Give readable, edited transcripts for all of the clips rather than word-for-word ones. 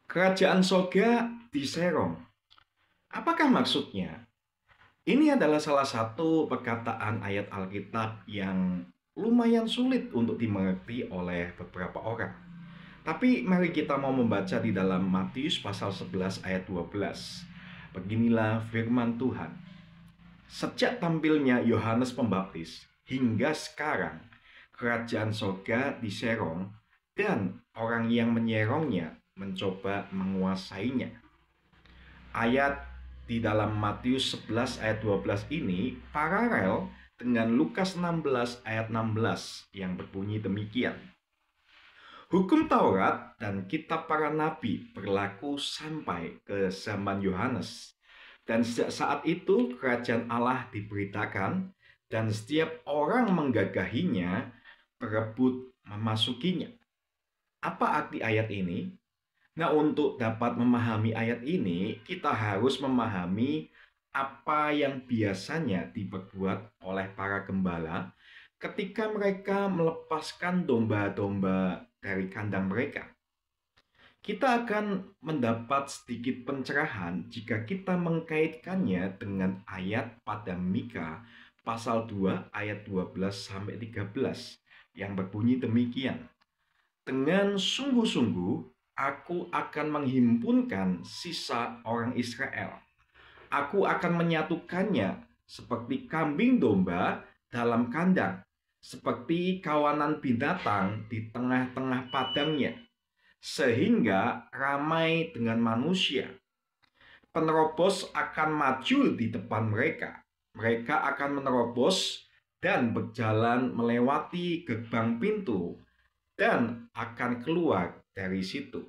Kerajaan sorga diserong. Apakah maksudnya? Ini adalah salah satu perkataan ayat Alkitab yang lumayan sulit untuk dimengerti oleh beberapa orang. Tapi mari kita mau membaca di dalam Matius pasal 11 ayat 12. Beginilah firman Tuhan. Sejak tampilnya Yohanes Pembaptis hingga sekarang, kerajaan sorga diserong dan orang yang menyerongnya mencoba menguasainya. Ayat di dalam Matius 11 ayat 12 ini paralel dengan Lukas 16 ayat 16 yang berbunyi demikian. Hukum Taurat dan kitab para nabi berlaku sampai ke zaman Yohanes. Dan sejak saat itu kerajaan Allah diberitakan dan setiap orang menggagahinya, berebut memasukinya. Apa arti ayat ini? Nah, untuk dapat memahami ayat ini, kita harus memahami apa yang biasanya diperbuat oleh para gembala ketika mereka melepaskan domba-domba dari kandang mereka. Kita akan mendapat sedikit pencerahan jika kita mengkaitkannya dengan ayat pada Mika pasal 2 ayat 12 sampai 13 yang berbunyi demikian. Dengan sungguh-sungguh aku akan menghimpunkan sisa orang Israel. Aku akan menyatukannya seperti kambing domba dalam kandang, seperti kawanan binatang di tengah-tengah padangnya, sehingga ramai dengan manusia. Penerobos akan maju di depan mereka. Mereka akan menerobos dan berjalan melewati gerbang pintu dan akan keluar dari situ.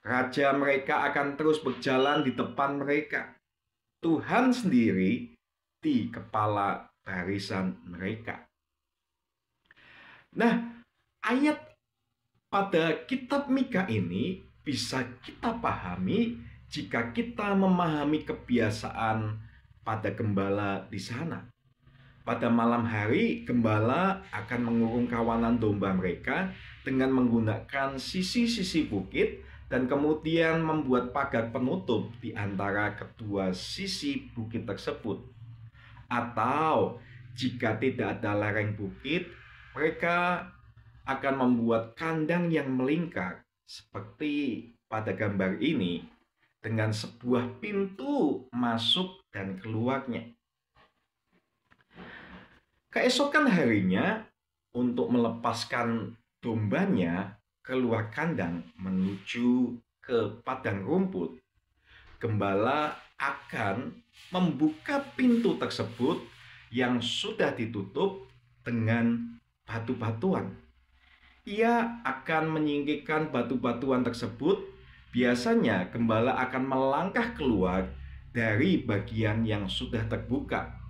Raja mereka akan terus berjalan di depan mereka. Tuhan sendiri di kepala barisan mereka. Nah, ayat pada kitab Mika ini bisa kita pahami jika kita memahami kebiasaan pada gembala di sana. Pada malam hari, gembala akan mengurung kawanan domba mereka dengan menggunakan sisi-sisi bukit dan kemudian membuat pagar penutup di antara kedua sisi bukit tersebut. Atau jika tidak ada lereng bukit, mereka akan membuat kandang yang melingkar seperti pada gambar ini dengan sebuah pintu masuk dan keluarnya. Keesokan harinya, untuk melepaskan dombanya keluar kandang menuju ke padang rumput, gembala akan membuka pintu tersebut yang sudah ditutup dengan batu-batuan. Ia akan menyingkirkan batu-batuan tersebut. Biasanya gembala akan melangkah keluar dari bagian yang sudah terbuka.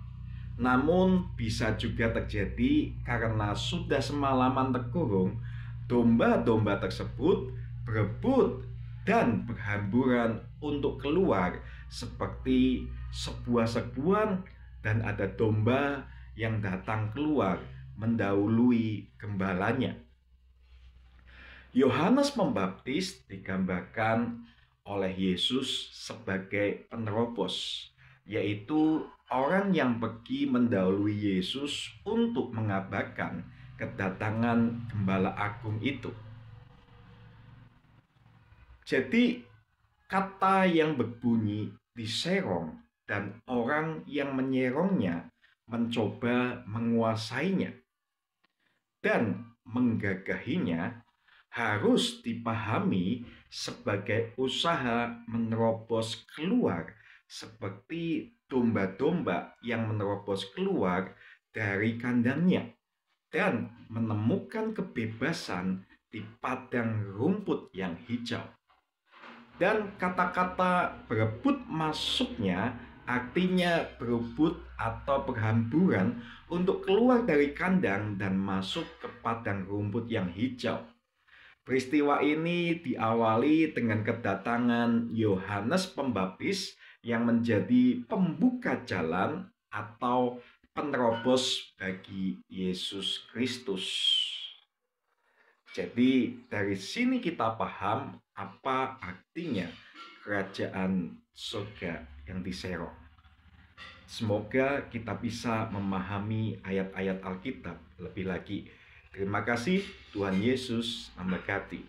Namun bisa juga terjadi karena sudah semalaman terkurung, domba-domba tersebut berebut dan berhamburan untuk keluar seperti sebuah serbuan, dan ada domba yang datang keluar mendahului gembalanya. Yohanes Pembaptis digambarkan oleh Yesus sebagai penerobos, yaitu orang yang pergi mendahului Yesus untuk mengabarkan kedatangan Gembala Agung itu. Jadi kata yang berbunyi diserong dan orang yang menyerongnya mencoba menguasainya dan menggagahinya harus dipahami sebagai usaha menerobos keluar, seperti domba-domba yang menerobos keluar dari kandangnya dan menemukan kebebasan di padang rumput yang hijau. Dan kata-kata berebut masuknya artinya berebut atau berhamburan untuk keluar dari kandang dan masuk ke padang rumput yang hijau. Peristiwa ini diawali dengan kedatangan Yohanes Pembaptis yang menjadi pembuka jalan atau penerobos bagi Yesus Kristus. Jadi dari sini kita paham apa artinya kerajaan surga yang diserong. Semoga kita bisa memahami ayat-ayat Alkitab lebih lagi. Terima kasih, Tuhan Yesus memberkati.